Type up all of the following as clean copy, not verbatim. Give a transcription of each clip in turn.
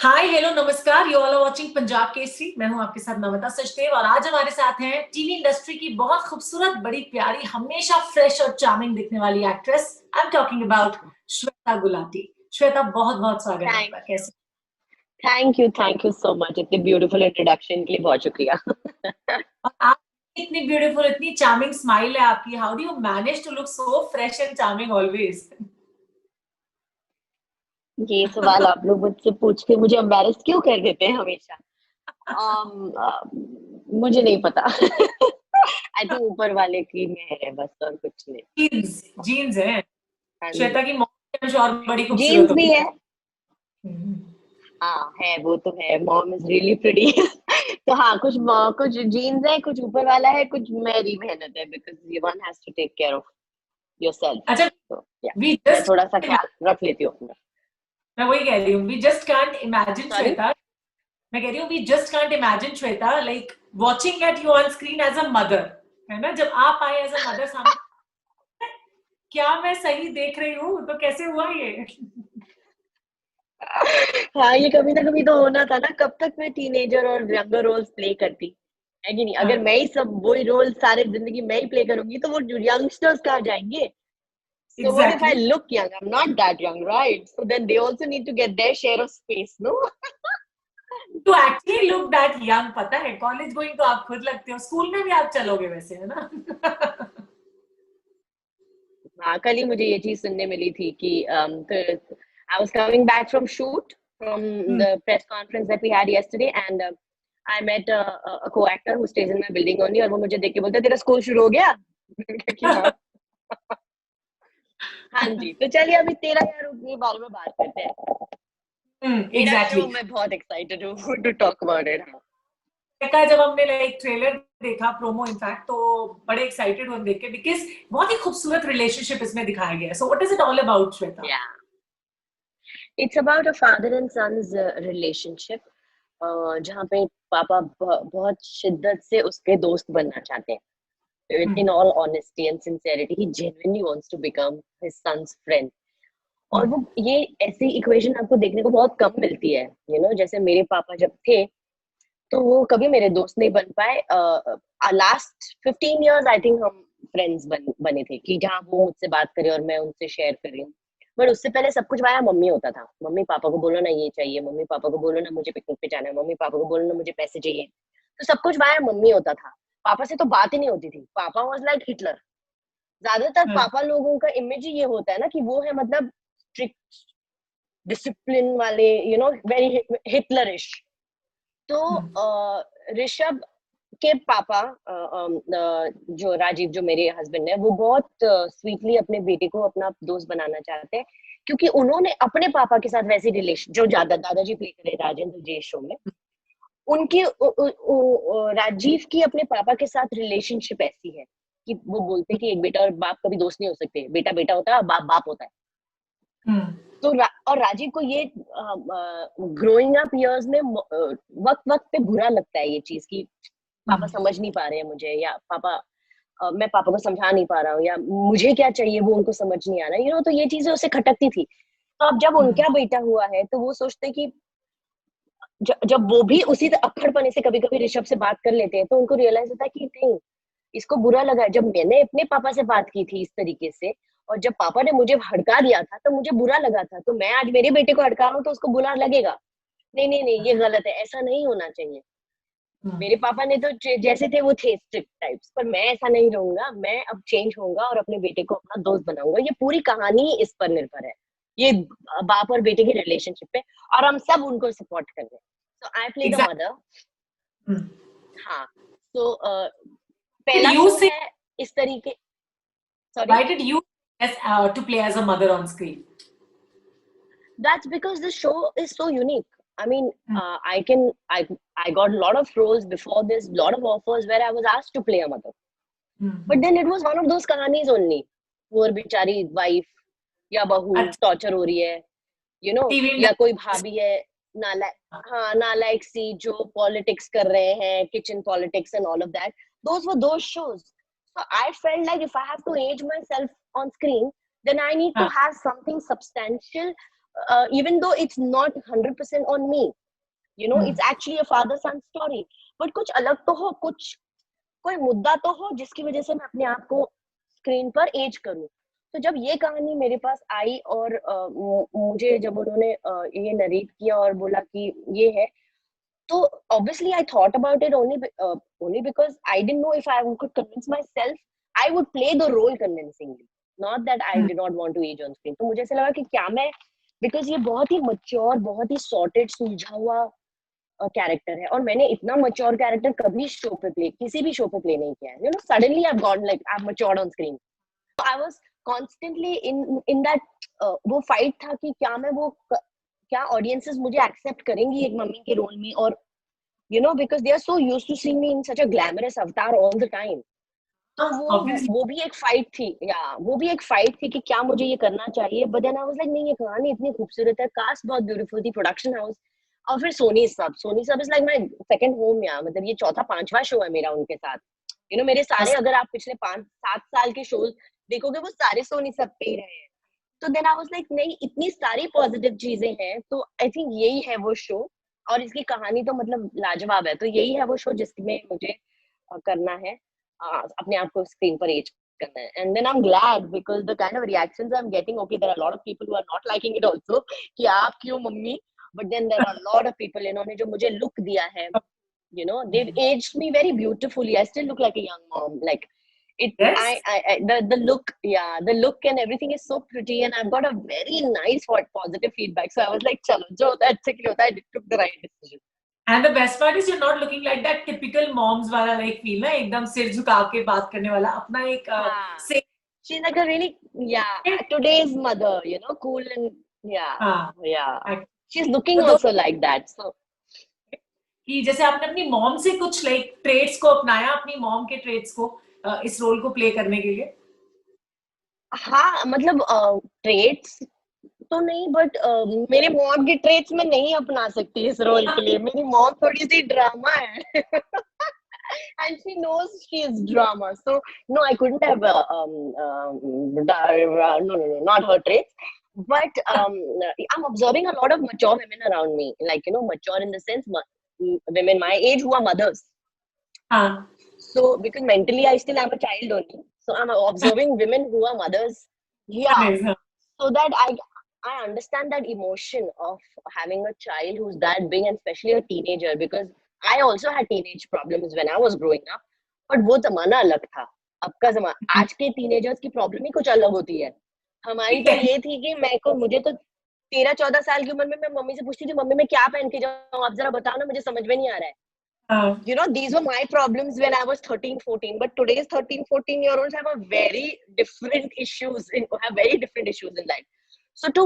हाय hello नमस्कार, you all are watching Punjab Kesari. मैं हूं आपके साथ नमिता सचदेव और आज हमारे साथ हैं टीवी इंडस्ट्री की बहुत खूबसूरत, बड़ी प्यारी, हमेशा फ्रेश और चार्मिंग दिखने वाली actress. I am talking about Shweta Gulati. Shweta, बहुत बहुत स्वागत है थैंक आपका। कैसे? Thank you so much. इतनी ब्यूटीफुल इंट्रोडक्शन के लिए बहुत शुक्रिया। और आप, इतनी ब्यूटीफुल, इतनी चार्मिंग स्माइल है आपकी। How do you manage to look so fresh and charming always? ये सवाल आप लोग मुझसे पूछ के मुझे एम्बैरेस क्यों कर देते हैं हमेशा? मुझे नहीं पता। आई थिंक ऊपर वाले की मेहर है बस, और कुछ नहीं। जीन्स जीन्स है। हाँ जी। श्वेता की मॉम और बड़ी खूबसूरत जीन्स होती भी है। है। हाँ है, वो तो है। Mom is really pretty. तो हाँ, कुछ जीन्स है, कुछ ऊपर वाला है, कुछ मेरी मेहनत है, because one has to take care of yourself. अच्छा, तो या वी मैं जस्ट, थोड़ा सा ख्याल रख लेती हूँ अपना। मैं वही कह रही हूँ, we just can't imagine sorry. Shweta. मैं कह रही हूँ we just can't imagine Shweta like watching at you on screen as a mother. है ना, जब आप आए एज अ मदर सामने, क्या मैं सही देख रही हूँ? तो कैसे हुआ ये? हाँ, ये कभी ना कभी तो होना था ना। कब तक मैं टीनेजर और यंगर रोल्स प्ले करती, है कि नहीं? अगर हाँ, मैं ही सब वही रोल सारे जिंदगी मैं ही प्ले करूंगी तो वो यंगस्टर्स कहाँ जाएंगे? So what if I exactly. look young? I'm not that young, right? So then they also need to get their share of space, no? To actually look that young, पता है, college going तो आप खुद लगते हो, school में भी आप चलोगे वैसे, है ना? हाँ, कल ही मुझे ये चीज सुनने मिली थी कि I was coming back from shoot from hmm, the press conference that we had yesterday, and I met a co-actor who stays in my building only, और वो मुझे देख के बोलता, तेरा स्कूल शुरू हो गया? मैंने कहा कि हाँ। हाँ जी, तो चलिए अभी तेरा यार के बारे में बात करते हैं। मेरा शो, एग्जैक्टली। मैं बहुत एक्साइटेड हूँ टू टॉक अबाउट इट। देखा जब हमने लाइक ट्रेलर देखा, प्रोमो इनफैक्ट, तो बड़े एक्साइटेड हुए देख के, बिकॉज बहुत ही खूबसूरत रिलेशनशिप इसमें दिखाया गया है। So what is it all about, Shweta? Yeah it's about a father and sons relationship, जहाँ पे पापा बहुत शिद्दत से उसके दोस्त बनना चाहते हैं। हम्म, In all honesty and sincerity, he genuinely wants to become his son's friend. और वो हम्म, ये ऐसी इक्वेशन आपको देखने को बहुत कम मिलती है। जैसे मेरे पापा जब थे तो वो कभी मेरे दोस्त नहीं बन पाए। लास्ट 15 years आई थिंक हम फ्रेंड्स बने थे, कि जहाँ वो मुझसे बात करे और मैं उनसे शेयर कर रही हूँ। बट उससे पहले सब कुछ वाया मम्मी होता था। मम्मी पापा को बोलो ना ये चाहिए, मम्मी पापा को बोलो ना मुझे पिकनिक पे जाना है, मम्मी पापा को बोलो ना मुझे पैसे चाहिए। तो सब कुछ वाया मम्मी होता था। पापा से तो बात ही नहीं होती थी। पापा वॉज लाइक हिटलर। ज्यादातर हम्म, पापा लोगों का इमेज ही ये होता है ना, कि वो है मतलब स्ट्रिक्ट, डिसिप्लिन वाले, वेरी हिटलरिश। तो हम्म, ऋषभ के पापा, जो राजीव, जो मेरे हस्बैंड है, वो बहुत स्वीटली अपने बेटे को अपना दोस्त बनाना चाहते हैं, क्योंकि उन्होंने अपने पापा के साथ वैसी रिलेशन, जो ज्यादा दादाजी प्ले करे राजेंद्र जे शो में, उनकी राजीव की अपने पापा के साथ रिलेशनशिप ऐसी है कि वो बोलते हैं कि एक बेटा और बाप कभी दोस्त नहीं हो सकते, बेटा बेटा होता है और बाप बाप होता है। हम्म, तो और राजीव को ये ग्रोइंग अप इयर्स में वक्त वक्त पे बुरा लगता है ये चीज, कि पापा हम्म, समझ नहीं पा रहे हैं मुझे, या पापा मैं पापा को समझा नहीं पा रहा हूँ, या मुझे क्या चाहिए वो उनको समझ नहीं आ रहा है। तो ये चीजें उसे खटकती थी। तो अब जब हम्म, उनका बेटा हुआ है तो वो सोचते हैं कि जब वो भी उसी अक्खड़पने से कभी कभी ऋषभ से बात कर लेते हैं, तो उनको रियलाइज होता है कि नहीं, इसको बुरा लगा है। जब मैंने अपने पापा से बात की थी इस तरीके से, और जब पापा ने मुझे हड़का दिया था तो मुझे बुरा लगा था, तो मैं आज मेरे बेटे को हड़का रहा हूँ तो उसको बुरा लगेगा। नहीं नहीं नहीं, ये गलत है, ऐसा नहीं होना चाहिए। हम्म, मेरे पापा ने तो जैसे थे वो थे स्ट्रिक्ट टाइप्स, पर मैं ऐसा नहीं रहूंगा। मैं अब चेंज होऊंगा और अपने बेटे को अपना दोस्त बनाऊंगा। ये पूरी कहानी ही इस पर निर्भर है, ये बाप और बेटे की रिलेशनशिप पे, और हम सब उनको सपोर्ट कर रहे हैं। So I play the exactly. Mother. हाँ। तो पहला यू शो से है इस तरीके। Sorry. Why did you to play as a mother on screen? That's because the show is so unique. I mean, I got a lot of roles before this, lot of offers where I was asked to play a mother. But then it was one of those kahanis only. Poor बिचारी wife या बहू अच्छा, torture हो रही है, TV या कोई industry. भाभी है नालायक, हाँ नालायक सी, जो पॉलिटिक्स कर रहे हैं, kitchen politics and all of that. Those were those shows. So I felt like if I have to age myself on screen, then I need to have something substantial, even though it's not 100% on me, you know, it's actually a father son story, but कुछ अलग तो हो, कुछ कोई मुद्दा तो हो जिसकी वजह से मैं अपने आप को स्क्रीन पर एज करूं। तो जब ये कहानी मेरे पास आई और मुझे जब उन्होंने ये नरेट किया और बोला कि ये है, तो obviously I thought about it only because I didn't know if I could convince myself I would play the role convincingly, not that I did not want to age on screen। तो मुझे ऐसा लगा कि क्या मैं, because ये बहुत ही mature, बहुत ही sorted, सुलझा हुआ कैरेक्टर है, और मैंने इतना मच्योर कैरेक्टर कभी शो पे प्ले, किसी भी शो पे प्ले नहीं किया है। You know, suddenly I have got like I am matured on screen. I was constantly in that, वो फाइट था कि क्या मैं वो, क्या ऑडियंसेस मुझे एक्सेप्ट करेंगी एक मम्मी के रोल में, और you know because they are so used to seeing me in such a glamorous avatar all the time. तो ऑब्वियसली वो भी एक फाइट थी, या वो भी एक फाइट थी कि क्या मुझे ये करना चाहिए, but then I was like नहीं, ये कहानी इतनी खूबसूरत है, कास्ट बहुत ब्यूटीफुल थी, प्रोडक्शन हाउस, और फिर सोनी सब is like my second home. यार मतलब ये चौथा पांचवा शो है मेरा उनके साथ। यू नो मेरे सारे, अगर आप पिछले 5-7 साल के शोज देखोगे, वो सारे सोनी सब पे ही रहे हैं। तो देन आई वाज लाइक नहीं, इतनी सारी पॉजिटिव चीजें हैं, तो आई थिंक यही है वो शो, और इसकी कहानी तो मतलब लाजवाब है। तो यही है वो शो जिसमें मुझे करना है, अपने आप को स्क्रीन पर एज करना है। And then I am glad because the kind of reactions I am getting, okay there are lot of people who are not liking it also, कि आप क्यों mummy, but then there are lot of people इन्होंने जो मुझे look दिया है, you know, they've aged me very beautifully. I still look like a young mom, like it, yes the look, yeah, the look and everything is so pretty, and I've got a very nice positive feedback, so I was like chalo jo hota hai achhe ke liye hota hai, I took the right decision। And the best part is you not looking like that typical moms वाला like feel ना, एकदम सिर झुका के बात करने वाला, अपना एक हाँ, से she's like a really, yeah, today's mother, you know, cool and yeah, हाँ yeah, act- she's looking तो दो also like that, so कि जैसे आपने अपनी मॉम से कुछ लाइक ट्रेट्स को अपनाया, अपनी मॉम के ट्रेट्स को इस रोल को प्ले करने के लिए। हाँ मतलब ट्रेड्स तो नहीं, बट मेरे मॉम की ट्रेड्स में नहीं अपना सकती इस रोल के लिए। मेरी मॉम थोड़ी सी ड्रामा है and she knows she is drama, so no, I couldn't have no, not her traits, but I'm observing a lot of mature women around me, like, you know, mature in the sense women my age who are mothers, हाँ so because mentally I still am a child only, so I'm observing women who are mothers, yeah, nice, हाँ so that I understand that emotion of having a child who's that big, and especially a teenager, because I also had teenage problems when I was growing up, but वो जमाना अलग था। अब का जमाना, आज के टीनेजर्स की प्रॉब्लम ही कुछ अलग होती है। हमारी तो ये थी कि मुझे तो 13-14 साल की उम्र में मैं मम्मी से पूछती थी, मम्मी मैं क्या पहन के जाऊँ, आप जरा बताओ ना, मुझे समझ में नहीं आ रहा है। हाँ You know, these were my problems when I was 13-14, but today's 13-14-year-olds have a very different issues have very different issues in life. So to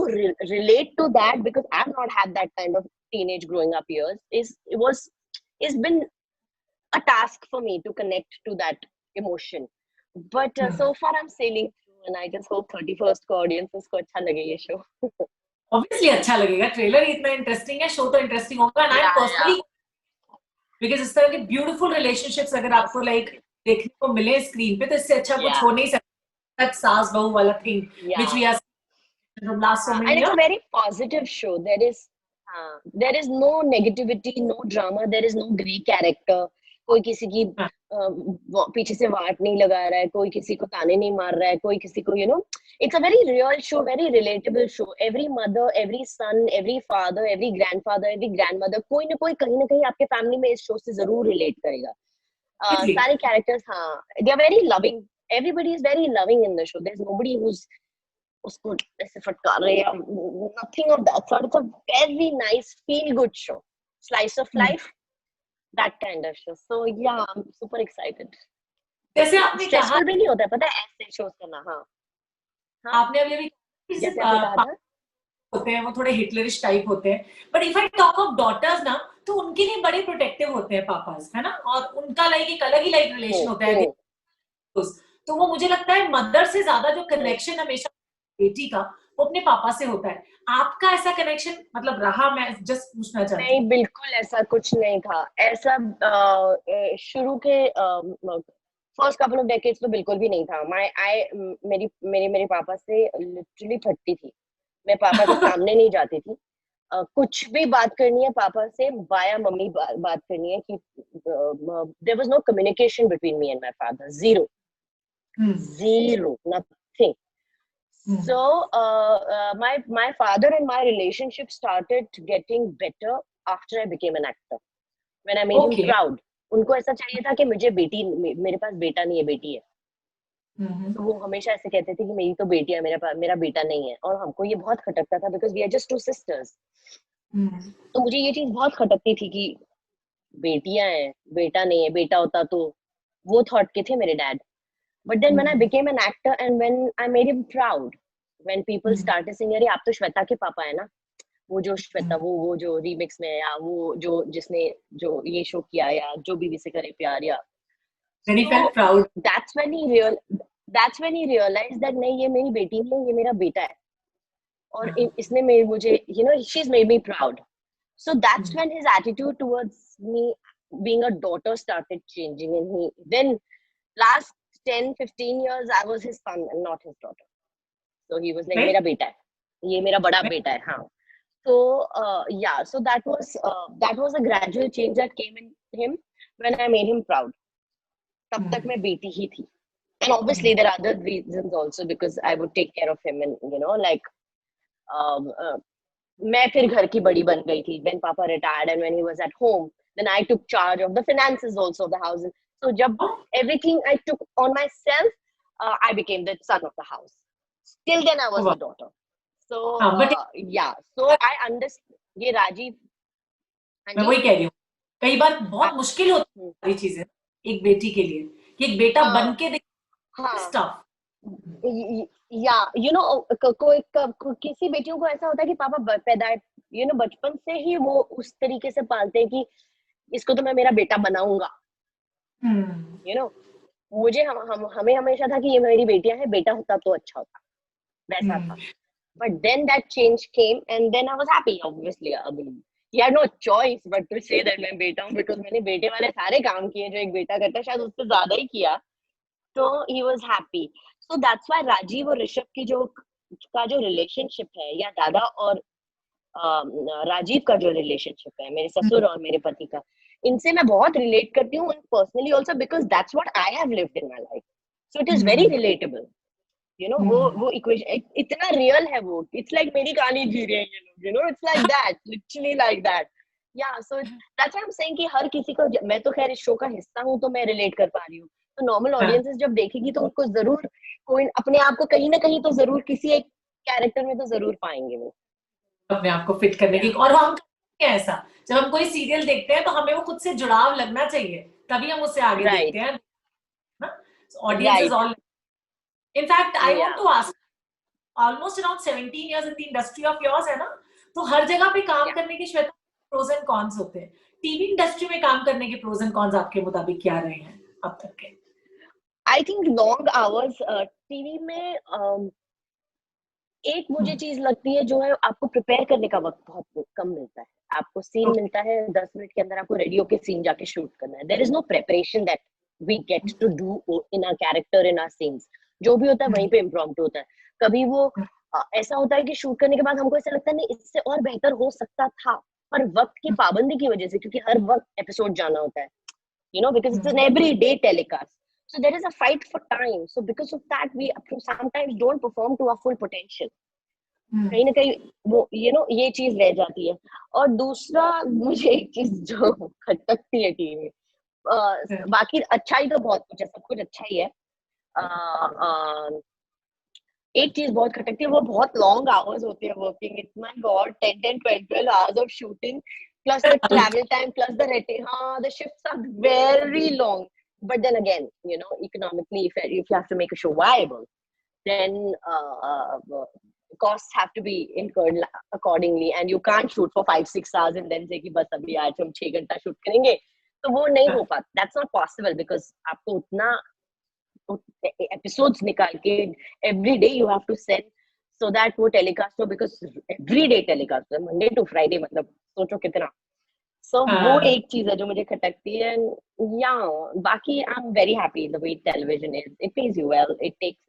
relate to that, because I've not had that kind of teenage growing up years, it's been a task for me to connect to that emotion. But so far I'm sailing through, and I just hope 31st को audiences को अच्छा लगे ये show। Obviously अच्छा लगेगा, trailer ही इतना interesting है, show तो इंटरेस्टिंग होगा। And I am Yeah, yeah. Personally because इस तरह के ब्यूटीफुल रिलेशनशिप्स अगर Yes. आपको लाइक देखने को मिले स्क्रीन पे, तो इससे अच्छा कुछ Yeah. हो नहीं सकता। that सास बहू वाला thing which Yeah. we are from last so And many it's a years। very positive show. There is no negativity, no drama, there is no gray character. कोई किसी की हाँ, पीछे से वाट नहीं लगा रहा है, कोई किसी को ताने नहीं मार रहा है, कोई किसी को, you know, it's a very real show, very relatable show. Every mother, every son, every father, every grandfather, every grandmother, कोई ना कहीं आपके फैमिली में इस शो से जरूर रिलेट करेगा। obviously। सारे कैरेक्टर्स, हाँ, they are very loving. Everybody is very loving in the show. There's nobody who's उसको ऐसे फटकार रहे हैं, nothing of that sort. It's a very nice feel good show, slice of life, that kind of show. So yeah, I'm super excited. जैसे आपने कहा, stressful भी नहीं होता है, पता है, ऐसे शोज करना। हाँ हाँ, आपने अभी अभी सिर्फ जैसे आपने कहा था। होते हैं वो थोड़े हिटलरिश टाइप होते हैं, but if I talk of daughters ना, तो उनके लिए बड़े प्रोटेक्टिव होते हैं पापास, है ना, और उनका लाइक एक अलग ही लाइक रिलेशन होता है। हम्म, तो वो मुझे लगता है मदर से ज्यादा जो कनेक्शन हमेशा बेटी का, वो अपने पापा से होता है। आपका ऐसा कनेक्शन मतलब रहा? मैं जस्ट पूछना चाहती नहीं, हूँ। बिल्कुल ऐसा कुछ नहीं था। ऐसा शुरू के फर्स्ट कपल ऑफ डेकेड्स तो बिल्कुल भी नहीं था। मेरी मेरे मेरे पापा से लिटरली फटती थी मैं पापा के सामने नहीं जाती थी। कुछ भी बात करनी है पापा से बाया मम्मी बात करनी है कि there was no communication between me and my father, zero, hmm zero, nothing. Hmm So my father and my relationship started getting better after I became an actor. When I made him okay proud. उनको ऐसा चाहिए था कि मुझे बेटी, मेरे पास बेटा नहीं है, बेटी है। हम्म तो वो हमेशा ऐसे कहते थे कि मेरी तो बेटी है, मेरा बेटा नहीं है। और हमको ये बहुत खटकता था because we are just two sisters. Hmm तो मुझे ये चीज बहुत खटकती थी कि बेटियां हैं, बेटा नहीं है, बेटा होता तो, वो थॉट के थे मेरे dad. But then when I hmm became an actor and when I made him proud, when people hmm started saying, अरे आप तो श्वेता के पापा है ना, वो जो श्वेता, हम्म वो जो रीमिक्स में, या वो जो जिसने जो ये शो किया, या जो बीवी से करे प्यार, या then he so felt proud. that's when he real that's when he realized that नहीं, ये मेरी बेटी नहीं है, ये मेरा बेटा है। और हाँ, इसने मेरे मुझे, you know, she's made me proud. So that's hmm, when his attitude towards me being a daughter started changing, and he then last 10-15 years I was his son and not his daughter. So he was like right? मेरा बेटा है, ये मेरा बड़ा Right? बेटा है, हाँ। So yeah, so that was a gradual change that came in him when I made him proud. तब तक हम्म मैं बेटी ही थी। And obviously there are other reasons also because I would take care of him, and you know, like um, uh, मैं फिर घर की बड़ी बन गई थी when Papa retired and when he was at home. Then I took charge of the finances also of the house. So जब oh, everything I took on myself, I became the son of the house. Till then I was वाह the daughter. So हाँ but yeah, so I understand. ये राजीव, हाँ मैं जी, वही कह रही हूँ कई बार हाँ, बहुत मुश्किल होती हम्म, है सारी चीजें एक बेटी के लिए कि एक बेटा बन हाँ, के देख हाँ, स्टफ या यू नो, कोई किसी बेटियों को ऐसा होता है कि पापा पैदा, यू नो, बचपन से ही वो उस तरीके से पालते हैं कि इसको तो मैं मेरा बेटा बनाऊंगा, हम्म यू नो। मुझे हमें हमेशा था कि ये मेरी बेटियां हैं, बेटा होता तो अच्छा होता, वैसा हम्म था। But then that change came and then I was happy obviously. अभी ही had no choice but to say that मैं बेटा हूँ, बिकॉज मैंने बेटे वाले सारे काम किए जो एक बेटा करता है, शायद उससे ज्यादा ही किया। तो he was happy. So that's why Rajiv और ऋषभ की जो का जो रिलेशनशिप है, या दादा और राजीव का जो रिलेशनशिप है, मेरे ससुर और मेरे पति का, इनसे मैं बहुत रिलेट करती हूँ personally also, because that's what I have lived in my life. So it is very hmm relatable, you know. Hmm वो इक्वेशन इतना रियल है, वो इट्स लाइक मेरी कहानी जी रहे हैं ये लोग, you know, it's like that, literally like that. Yeah so that's why I am saying कि हर किसी को, मैं तो खैर इस शो का हिस्सा हूँ तो मैं रिलेट कर पा रही हूँ। तो नॉर्मल हाँ, ऑडियंसेस जब देखेगी तो उनको जरूर कोई अपने आप को कहीं ना कहीं तो जरूर किसी एक कैरेक्टर में तो जरूर पाएंगे वो। अपने आप को फिट करने की या और हम करते हैं ऐसा जब हम कोई सीरियल देखते हैं तो हमें वो खुद से जुड़ाव लगना चाहिए तभी हम उससे आगे देखते राइट, हैं ना audience is right, all in fact I want yeah, to ask almost around 17 years in the industry of yours है ना तो हर जगह पे काम या। करने के श्वेता प्रोज एंड कॉन्स होते हैं टीवी इंडस्ट्री में काम करने के प्रोज एंड कॉन्स आपके मुताबिक क्या रहे हैं अब तक के I think long hours TV में, एक मुझे हम्म, चीज लगती है जो है, आपको प्रिपेयर करने का वक्त बहुत कम मिलता है। आपको सीन ओके मिलता है, 10 मिनट के अंदर आपको रेडी होके सीन जाके शूट करना है। There is no preparation that we get to do in a character, in our scenes. जो भी होता है वहीं पे इम्प्रोम्प्टू होता है। कभी वो ऐसा होता है कि शूट करने के बाद हमको ऐसा लगता है नहीं इससे और बेहतर हो सकता था, पर वक्त की पाबंदी की वजह से, क्योंकि हर वक्त एपिसोड जाना होता है, you know, because it's an everyday telecast. So there is a fight for time. So because of that, we sometimes don't perform to our full potential. कहीं ना कहीं वो, you know, ये चीज रह जाती है। और दूसरा, मुझे एक चीज जो खटकती है टीम में, बाकी अच्छा ही तो बहुत कुछ है, सब कुछ अच्छा ही है। अ, अ, एक चीज बहुत खटकती है, वो बहुत लॉन्ग आवर्स होते हैं working, it's my God, 10-12 hours of shooting, plus the travel time, plus the the shifts are very long. But then again, you know, economically, if you have to make a show viable, then costs have to be incurred accordingly, and you can't shoot for 5-6 hours and then say कि बस अभी आज हम 6 घंटा shoot करेंगे, तो वो नहीं हो पाता। That's not possible because आपको उतना एपिसोड्स निकाल के every day you have to send, so that वो टेलीकास्ट हो, बिकॉज एवरी डे टेलीकास्ट है, मंडे टू फ्राइडे, मतलब सोचो कितना। सो वो एक चीज है जो मुझे खटकती है। या बाकी I am very happy the way television is, it pays you well, it takes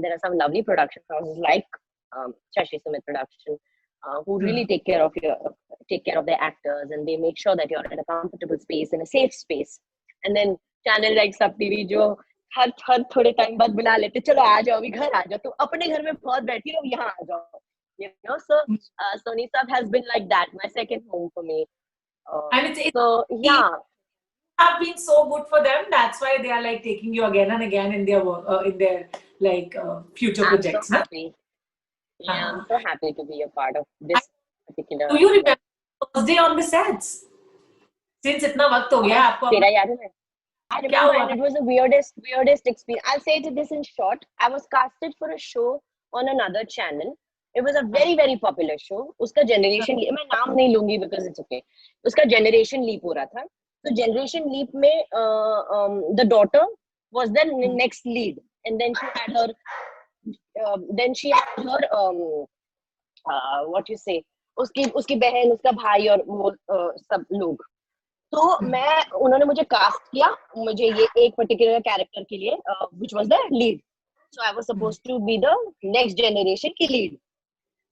there are some lovely production houses like Shashi Sumit production, who really take care of their actors, and they make sure that you're in a comfortable space, in a safe space. And then channel like Sub TV जो हर थोड़े time बाद बुला लेते, चलो आ जाओ, अभी घर आ जाओ, तो अपने घर में बहुत बैठी हो, यहाँ आ जाओ, you know. So Sony Sub has been like that, my second home for me. And it's So yeah, have been so good for them. That's why they are like taking you again and again in their work, in their like future I'm so projects. happy. Yeah, I'm so happy to be a part of this particular. Do you remember the first day on the sets? Since इतना वक्त हो गया आपको तेरा याद है? I क्या remember, हुआ and था? it was the weirdest experience. I'll say this in short. I was casted for a show on another channel. It was a very popular show. उसका generation, मैं नाम नहीं लूंगी because it's okay. उसका generation leap हो रहा था. So generation leap में the daughter was the next lead, and then she had her what you say, उसकी बहन, उसका भाई और वो सब लोग. तो उन्होंने मुझे कास्ट किया, मुझे ये एक पर्टिकुलर कैरेक्टर के लिए, which was the lead. So I was supposed to be the next generation की lead.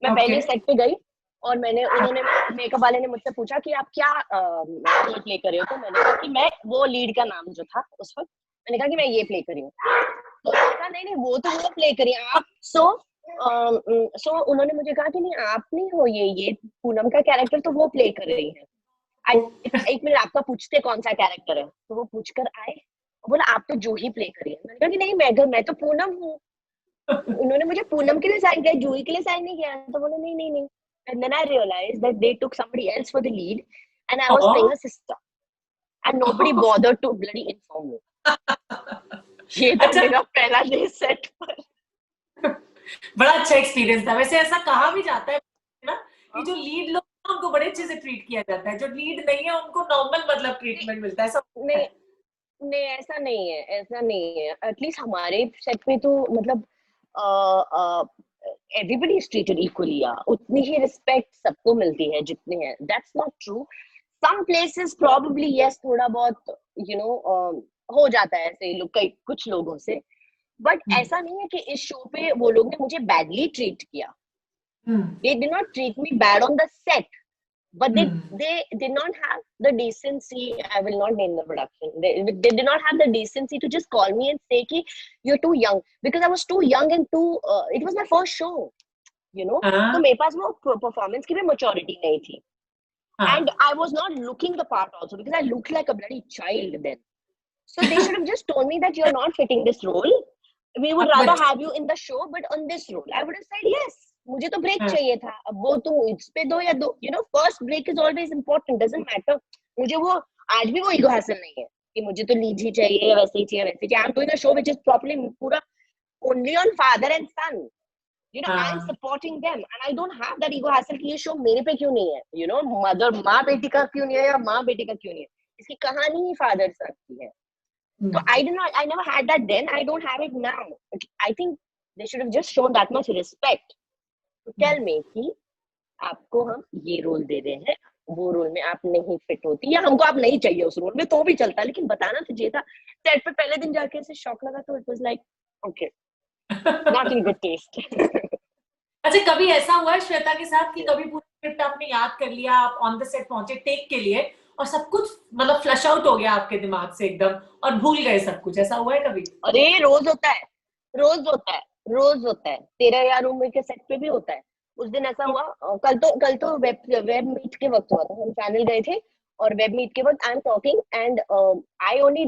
मैं पहले सेट पे गई और उन्होंने मेकअप वाले ने मुझसे पूछा कि आप क्या रोल प्ले कर रहे हो, तो मैंने कहा कि मैं वो लीड का नाम जो था उस वक्त, मैंने कहा कि मैं ये प्ले कर रही हूँ. तो उन्होंने कहा नहीं वो तो वो प्ले करिए आप. सो उन्होंने मुझे कहा कि नहीं आप नहीं हो, ये पूनम का कैरेक्टर तो वो प्ले कर रही है. एक मिनट, आपका पूछते कौन सा कैरेक्टर है, तो वो पूछकर आए, बोला आप तो जूही प्ले करिए. मैंने कहा कि नहीं मैं तो पूनम हूँ. उन्होंने मुझे पूनम के लिए साइन किया, जूही के लिए साइन नहीं किया. तो बोला नहीं. And then I realized that they took somebody else for the lead, and I was playing a sister, and nobody bothered to bloody inform me. ये तो मेरा पहला डे सेट पर. बड़ा अच्छा एक्सपीरियंस था. वैसे ऐसा कहा भी जाता है ना कि जो लीड लोग उनको बड़े अच्छे से ट्रीट किया जाता है, जो लीड नहीं है उनको नॉर्मल मतलब ट्रीटमेंट मिलता है. सब नहीं ऐसा नहीं है. एटलीस्ट हमारे सेट पे तो मतलब everybody is treated equally. उतनी ही रिस्पेक्ट सबको मिलती है जितने हैं. That's not true. Some places probably yes, थोड़ा बहुत you know हो जाता है ऐसे लोग, कुछ लोगों से. बट ऐसा नहीं है कि इस शो पे वो लोग ने मुझे बैडली ट्रीट किया. They did not treat me bad on the set, but they did not have the decency. I will not name the production. They did not have the decency to just call me and say कि you're too young, because I was too young and too it was my first show, you know. तो मेरे पास वो performance की भी maturity नहीं थी. And I was not looking the part also, because I looked like a bloody child then. So they should have just told me that you're not fitting this role. We would rather have you in the show, but on this role. I would have said yes. मुझे तो break चाहिए था. अब वो तुम इस पे दो या दो, you know, first break is always important. Doesn't matter. मुझे वो आज भी वो ईगो हासिल नहीं है कि मुझे तो लीड ही चाहिए, वैसे ही चाहिए. I'm doing a show which is properly पूरा only on father and son. You know, I'm supporting them, and I don't have that ego hassle कि ये show मेरे पे क्यों नहीं है. You know, mother माँ बेटी का क्यों नहीं है या माँ बेटी का क्यों नहीं है. इसकी कहानी ही father son की है. So I never had that then. I don't have it now. I think they should have just shown that much respect to tell me कि आपको हम ये रोल दे रहे हैं, वो रोल में आप नहीं फिट होती, या हमको आप नहीं चाहिए उस रोल में, तो भी चलता, लेकिन बताना तो चाहिए था. सेट पे पहले दिन जाके ऐसे शॉक लगा, तो it was like okay, not in good taste. अच्छा, कभी ऐसा हुआ है श्वेता के साथ कि कभी पूरा स्क्रिप्ट आपने याद कर लिया, आप ऑन द सेट पहुंचे टेक के लिए और सब कुछ मतलब फ्लश आउट हो गया आपके दिमाग से एकदम और भूल गए सब कुछ? ऐसा हुआ है कभी? अरे रोज होता है. तेरा यार रूम के सेट पे भी होता है. उस दिन ऐसा हुआ, कल तो वेब मीट के वक्त हुआ था. हम चैनल गए थे और वेब मीट के वक्त I am talking and I only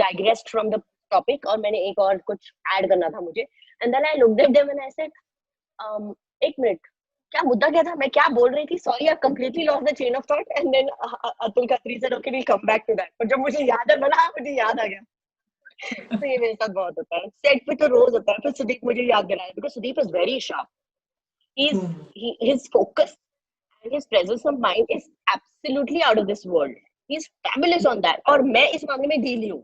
digressed from the topic, और मैंने एक और कुछ ऐड करना था मुझे. And then I looked at them and I said एक मिनट, क्या मुद्दा क्या था, मैं क्या बोल रही थी, sorry I completely lost the chain of thought. And then Atul Khatri said okay we come back to that. और जब मुझे याद है मुझे याद आ गया. तो ये मेरे साथ बहुत होता है. सेट पे तो रोज होता है. फिर सुदीप मुझे याद दिलाया, because Sudeep is very sharp. His focus and his presence of mind is absolutely out of this world. He's fabulous on that. और मैं इस मामले में ढीली हूँ.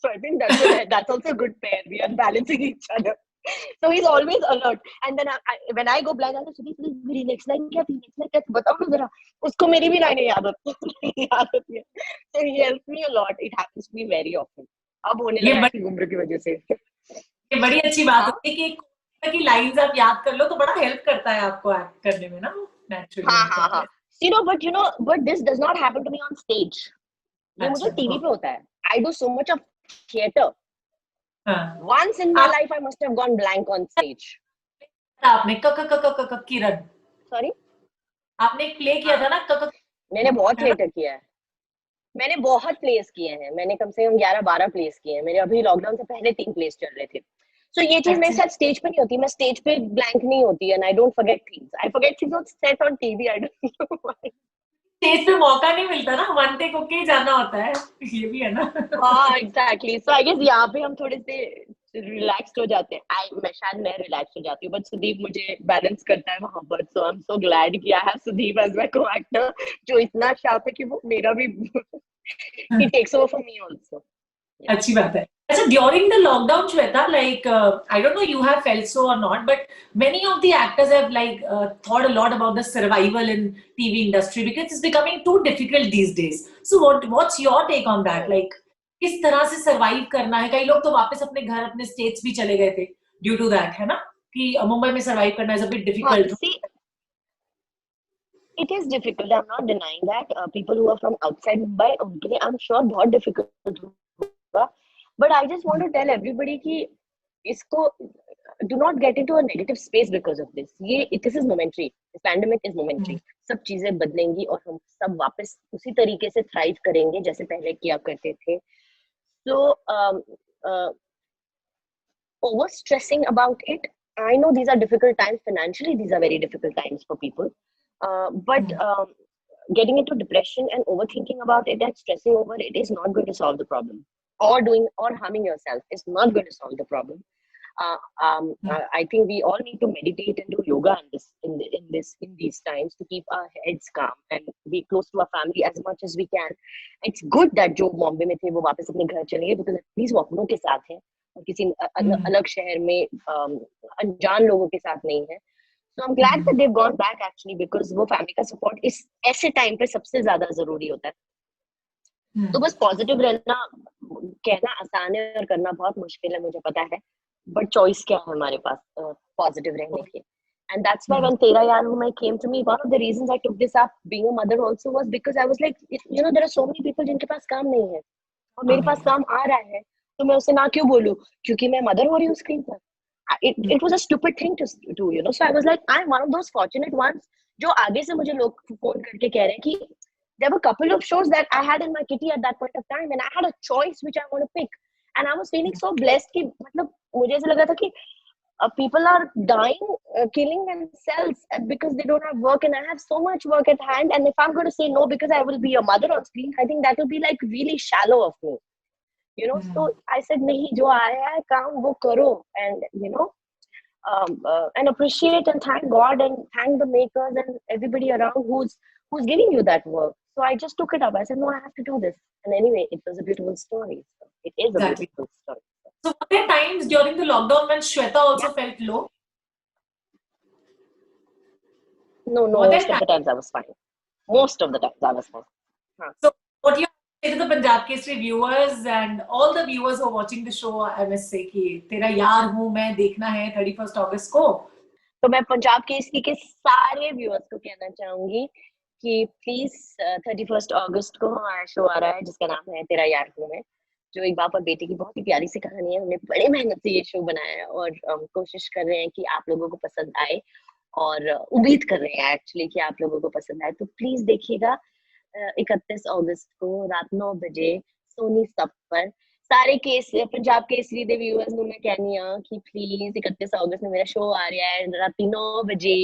So I think that's also a good pair. We are balancing each other. So he's always alert. And then when I go blank, I say, please, मेरी next line क्या थी? बताओ ना जरा. उसको मेरी भी लाइनें याद होती है. So he helps me a lot. It happens to me very often. अब होने लगा है उम्र की वजह से. ये बड़ी अच्छी बात होती है कि की लाइंस आप याद कर लो तो बड़ा हेल्प करता है आपको एक्ट करने में ना, नेचुरली हाँ मुझे हाँ लगता हाँ, है। but this does not happen to me on stage. ये मुझे अच्छा, टीवी पे होता है. I do so much of theater. हाँ। Once in my आप life, I must have gone blank on stage. आपने क क क क क क किरण, Sorry? आपने एक प्ले किया हाँ, था ना क क, मैंने बहुत है ना? थिएटर किया है. मैंने बहुत प्लेस किए हैं. मैंने कम से कम 11-12 प्लेस किए हैं. मेरे अभी लॉकडाउन से पहले 3 प्लेस चल रहे थे. So ये चीज मेरे अच्छा, साथ स्टेज पे नहीं होती. मैं स्टेज पे ब्लैंक नहीं होती. And I don't forget things. I forget things on set on TV. I don't know why. Stage पे मौका नहीं मिलता ना, वन टेक होके ही जाना होता है, ये भी है ना। हाँ एग्जैक्टली. सो आई गेस यहाँ पे हम थोड़े से रिलैक्स्ड हो जाते हैं. मैं रिलैक्स हो जाती हूँ, बट सुदीप मुझे बैलेंस करता है वहां पर. सो आई एम सो ग्लैड कि I have Sudeep as my co actor, जो इतना शार्प है कि वो मेरा भी he takes over for me also. Yeah. अच्छी बात है। अच्छा, during the lockdown Shweta, like I don't know you have felt so और not, but many of the actors have like thought a lot about the survival in TV industry because it's becoming too difficult these days. So what's your take on that? Hmm. Like किस तरह से survive करना है? कई लोग तो वापस अपने घर, अपने स्टेट्स भी चले गए थे ड्यू टू दैट, है ना, कि मुंबई में सरवाइव करना इज अ बिट हाँ, difficult. see, it is difficult. I'm not denying that. People who are from outside Mumbai, उनके लिए I'm sure बहुत difficult होगा. But I just want to tell everybody कि इसको do not get into a negative space because of this. This is momentary. This pandemic is momentary. सब चीजें बदलेंगी और हम सब वापस उसी तरीके से thrive करेंगे जैसे पहले किया करते थे. So uh, over stressing about it. I know these are difficult times financially. These are very difficult times for people. But getting into depression and overthinking about it and stressing over it is not going to solve the problem. Or harming yourself is not going to solve the problem. I think we all need to meditate and do yoga in these times to keep our heads calm and be close to our family as much as we can. It's good that जो बॉम्बे में थे वो वापस अपने घर चले गए because at least वो अपनों के साथ हैं और किसी अलग शहर में अनजान लोगों के साथ नहीं है. So I'm glad that they've gone back actually because वो फैमिली का सपोर्ट इस ऐसे टाइम पे सबसे ज्यादा जरूरी होता है. तो बस पॉजिटिव रहना कहना आसान है और करना बहुत मुश्किल है, मुझे पता है, बट चॉइस क्या है हमारे पास पॉजिटिव रहने की. And that's why when Tera Yaar Hu Main came to me, one of the reasons I took this up being a mother also was because I was like, there are so many people जिनके पास काम नहीं है और मेरे पास काम आ रहा है, तो मैं उसे ना क्यों बोलूं क्योंकि मैं मदर हो रही हूँ स्क्रीन पर. It was a stupid thing to do, so I was like, I'm one of those fortunate ones जो आगे से मुझे लोग फोन करके कह रहे हैं कि there were a couple of shows that I had in my kitty at that point of time and I had a choice which I want to pick and I was feeling so blessed कि मतलब मुझे ऐसा लगा था कि people are dying, killing themselves because they don't have work and I have so much work at hand, and if I'm going to say no because I will be a mother on screen, I think that will be like really shallow of me. So I said nahi, jo aaya hai kaam wo karo, and and appreciate and thank God and thank the makers and everybody around who's giving you that work. So I just took it up. I said, no, I have to do this. And anyway, it was a beautiful story. So it is a Exactly. beautiful story. So were there times during the lockdown when Shweta also Yeah. felt low? No, Were there most of the times I was fine. Most of the times I was fine. Huh. So what do you say to the Punjab Kesari viewers and all the viewers who are watching the show? I must say कि तेरा यार हूँ मैं देखना है 31st अगस्त को. तो मैं पंजाब केसरी के सारे व्यूअर्स को कहना चाहूंगी कि प्लीज 31 अगस्त को हमारा शो आ रहा है जिसका नाम है तेरा यार हूँ मैं, जो एक बाप और बेटे की बहुत ही प्यारी सी कहानी है. हमने बड़ी मेहनत से ये शो बनाया है और कोशिश कर रहे हैं कि आप लोगों को पसंद आए और उम्मीद कर रहे हैं एक्चुअली कि आप लोगों को पसंद आए. तो प्लीज देखिएगा 31 अगस्त को रात 9 बजे सोनी सब पर. सारे केस पंजाब केसरी ਦੇ व्यूअर्स ਨੂੰ ਮੈਂ ਕਹਿੰਨੀ ਆ ਕਿ ਪਲੀਜ਼ 31 ਅਗਸਤ ਨੂੰ ਮੇਰਾ ਸ਼ੋ ਆ ਰਿਹਾ ਹੈ ਰਾਤੀ 9 ਵਜੇ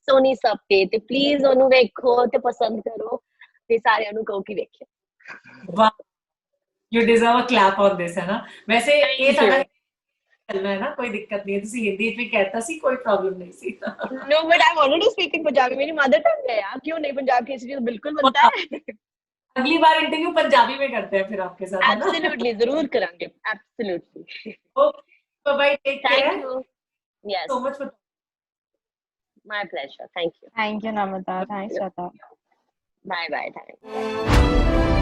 ਸੋਨੀ ਸਬ ਤੇ ਪਲੀਜ਼ ਉਹਨੂੰ ਵੇਖੋ ਤੇ ਪਸੰਦ ਕਰੋ ਤੇ ਸਾਰਿਆਂ ਨੂੰ ਕਹੋ ਕਿ ਵੇਖਿਓ. वाह, you deserve a clap on this, है ना. वैसे ये सारा चलना है ना, कोई दिक्कत नहीं है. तुसी हिंदी भी कहता सी, कोई प्रॉब्लम नहीं सी. No but I wanted to speak in Punjabi, मेरी मदर टंग है यार, क्यों नहीं. पंजाब केसरी तो बिल्कुल बनता है. अगली बार इंटरव्यू पंजाबी में करते हैं फिर आपके साथ, है ना. एब्सोल्युटली जरूर करेंगे. Absolutely. Okay, bye, take thank care. You. So yes, much for. My pleasure. Thank you. Thank you, Namita. Thanks, Shweta. Bye bye. Thank